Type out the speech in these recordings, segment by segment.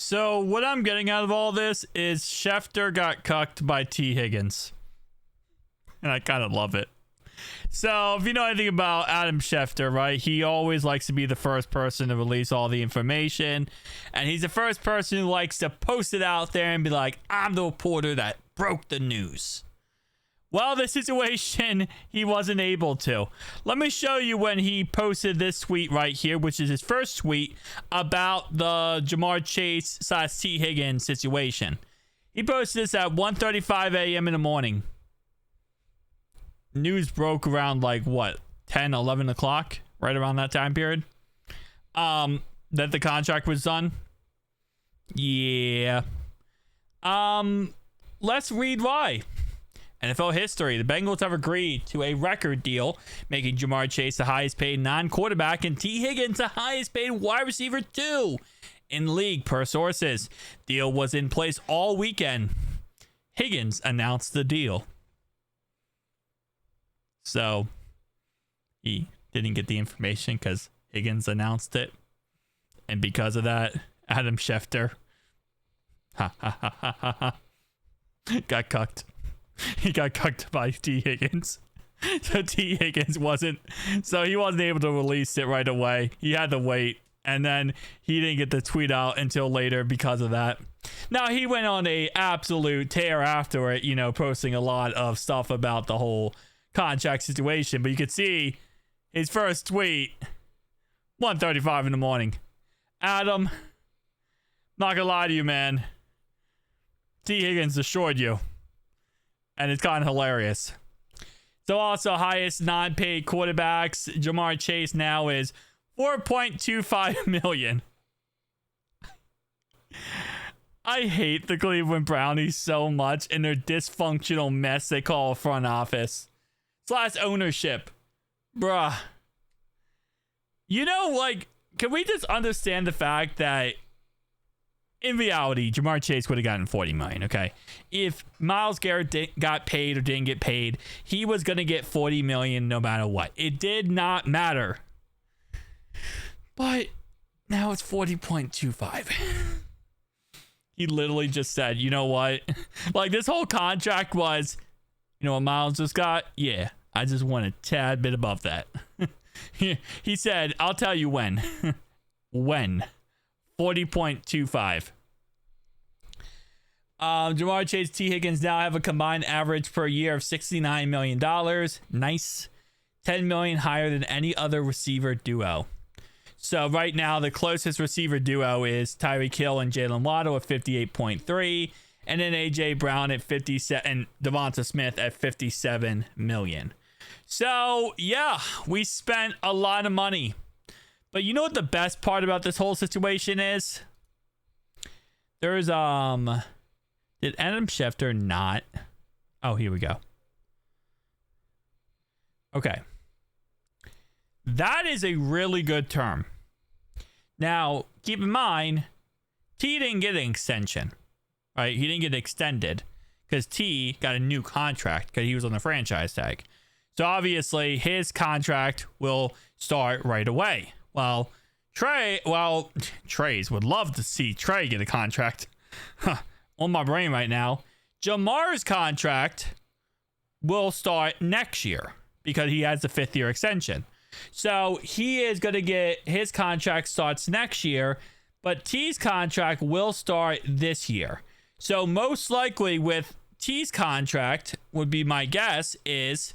So what I'm getting out of all this is Schefter got cucked by T. Higgins. And I kind of love it. So if you know anything about Adam Schefter, right, he always likes to be the first person to release all the information. And he's the first person who likes to post it out there and be like, I'm the reporter that broke the news. Well, the situation, he wasn't able to. Let me show you when he posted this tweet right here, which is his first tweet about the Jamar Chase / T. Higgins situation. He posted this at 1:35 a.m. in the morning. News broke around like what, 10, 11 o'clock, right around that time period. That the contract was done. Yeah. Let's read why. NFL history. The Bengals have agreed to a record deal, making Jamar Chase the highest paid non-quarterback and T. Higgins the highest paid wide receiver 2 in the league, per sources. Deal was in place all weekend. Higgins announced the deal. So, he didn't get the information because Higgins announced it. And because of that, Adam Schefter got cucked. He got cucked by T. Higgins. So T. Higgins wasn't able to release it right away. He had to wait. And then he didn't get the tweet out until later because of that. Now, he went on a absolute tear after it, you know, posting a lot of stuff about the whole contract situation. But you could see his first tweet, 1:35 in the morning. Adam, not gonna lie to you, man. T. Higgins destroyed you. And it's kind of hilarious. So also, highest non-paid quarterbacks. Jamar Chase now is $4.25 million. I hate the Cleveland Brownies so much and their dysfunctional mess they call a front office / ownership. Bruh. You know, like, can we just understand the fact that in reality, Jamar Chase would have gotten $40 million, okay? If Myles Garrett got paid or didn't get paid, he was going to get $40 million no matter what. It did not matter. But now it's 40.25. He literally just said, you know what? Like, this whole contract was, you know what Myles just got? Yeah, I just want a tad bit above that. He said, I'll tell you when. When? 40.25. Jamar Chase, T. Higgins now have a combined average per year of $69 million. Nice. $10 million higher than any other receiver duo. So right now, the closest receiver duo is Tyreek Hill and Jalen Waddle at 58.3, and then AJ Brown at 57, and Devonta Smith at 57 million. So yeah, we spent a lot of money. But you know what the best part about this whole situation is? There's did Adam Schefter not? Oh, here we go. Okay. That is a really good term. Now, keep in mind, T didn't get an extension, right? He didn't get extended because T got a new contract because he was on the franchise tag. So obviously, his contract will start right away. Well, Trey's would love to see Trey get a contract. On my brain right now. Jamar's contract will start next year because he has the 5th-year extension. So he is going to get his contract starts next year, but T's contract will start this year. So most likely with T's contract would be my guess is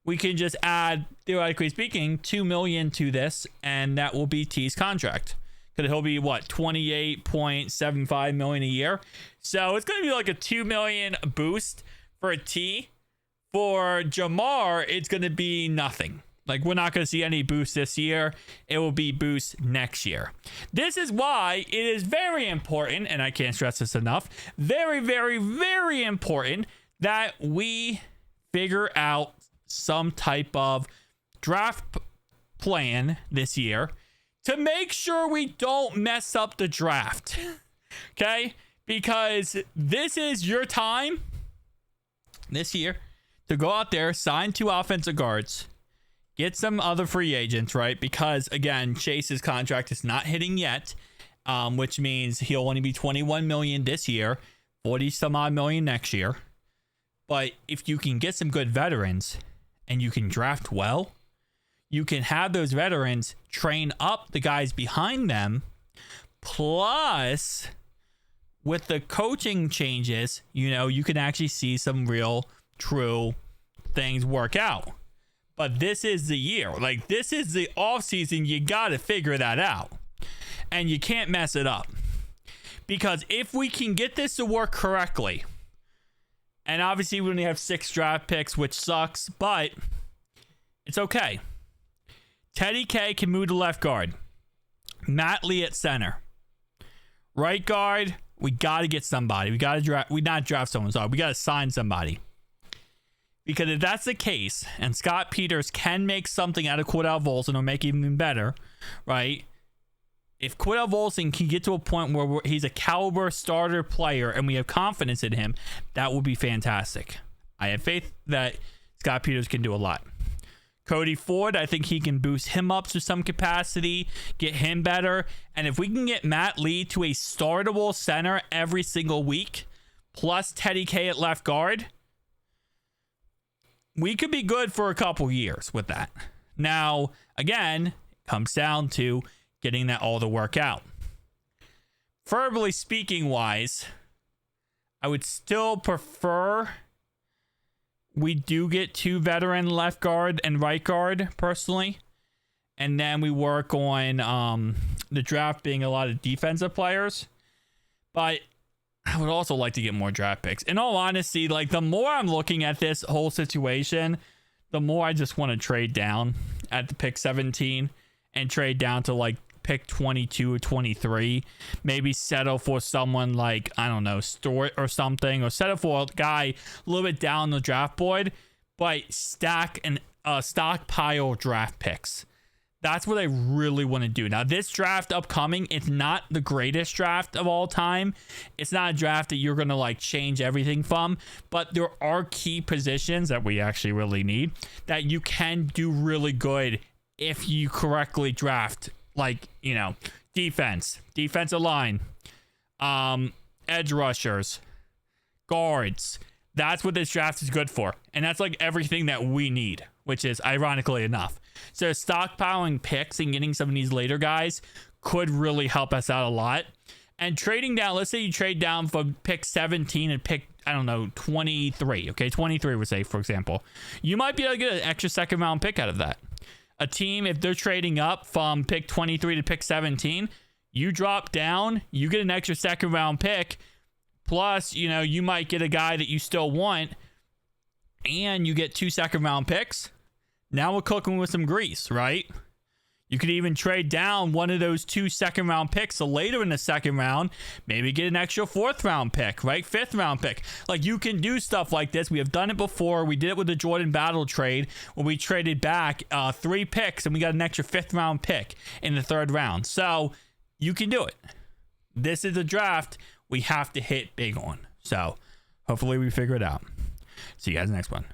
we can just add, theoretically speaking, $2 million to this, and that will be T's contract. Because he'll be, what, $28.75 million a year? So it's going to be like a $2 million boost for a T. For Jamar, it's going to be nothing. Like, we're not going to see any boost this year. It will be boost next year. This is why it is very important, and I can't stress this enough, very, very, very important that we figure out some type of draft plan this year to make sure we don't mess up the draft. Okay? Because this is your time this year to go out there, sign 2 offensive guards, get some other free agents, right? Because again, Chase's contract is not hitting yet. which means he'll only be 21 million this year, 40 some odd million next year. But if you can get some good veterans and you can draft well, you can have those veterans train up the guys behind them. Plus, with the coaching changes, you can actually see some real, true things work out. But this is the year. Like, this is the offseason. You got to figure that out. And you can't mess it up. Because if we can get this to work correctly, and obviously we only have 6 draft picks, which sucks, but it's okay. Teddy K can move to left guard. Matt Lee at center. Right guard, we got to get somebody. We got to draft. We not draft someone. Sorry, we got to sign somebody. Because if that's the case, and Scott Peters can make something out of Cordell Volson or make it even better, right? If Cordell Volson can get to a point where he's a caliber starter player and we have confidence in him, that would be fantastic. I have faith that Scott Peters can do a lot. Cody Ford, I think he can boost him up to some capacity, get him better. And if we can get Matt Lee to a startable center every single week, plus Teddy K at left guard, we could be good for a couple years with that. Now, again, it comes down to getting that all to work out. Verbally speaking wise, I would still prefer we do get 2 veteran left guard and right guard personally. And then we work on the draft being a lot of defensive players. But I would also like to get more draft picks. In all honesty, like, the more I'm looking at this whole situation, the more I just want to trade down at the pick 17 and trade down to like pick 22 or 23. Maybe settle for someone like, I don't know, Stewart or something, or settle for a guy a little bit down the draft board, but stack and stockpile draft picks. That's what I really want to do. Now, this draft upcoming, it's not the greatest draft of all time. It's not a draft that you're going to like change everything from, but there are key positions that we actually really need that you can do really good if you correctly draft, like, defensive line, edge rushers, guards. That's what this draft is good for. And that's like everything that we need, which is ironically enough. So stockpiling picks and getting some of these later guys could really help us out a lot. And trading down, let's say you trade down from pick 17 and pick, 23. Okay, 23 would say, for example. You might be able to get an extra second round pick out of that. A team, if they're trading up from pick 23 to pick 17, you drop down, you get an extra second round pick. Plus, you might get a guy that you still want, and you get 2 second round picks. Now we're cooking with some grease, right? You could even trade down one of those 2 second round picks. So later in the second round, maybe get an extra 4th round pick, right? 5th round pick. Like, you can do stuff like this. We have done it before. We did it with the Jordan Battle trade when we traded back 3 picks and we got an extra 5th round pick in the 3rd round. So you can do it. This is a draft we have to hit big on. So hopefully we figure it out. See you guys next one.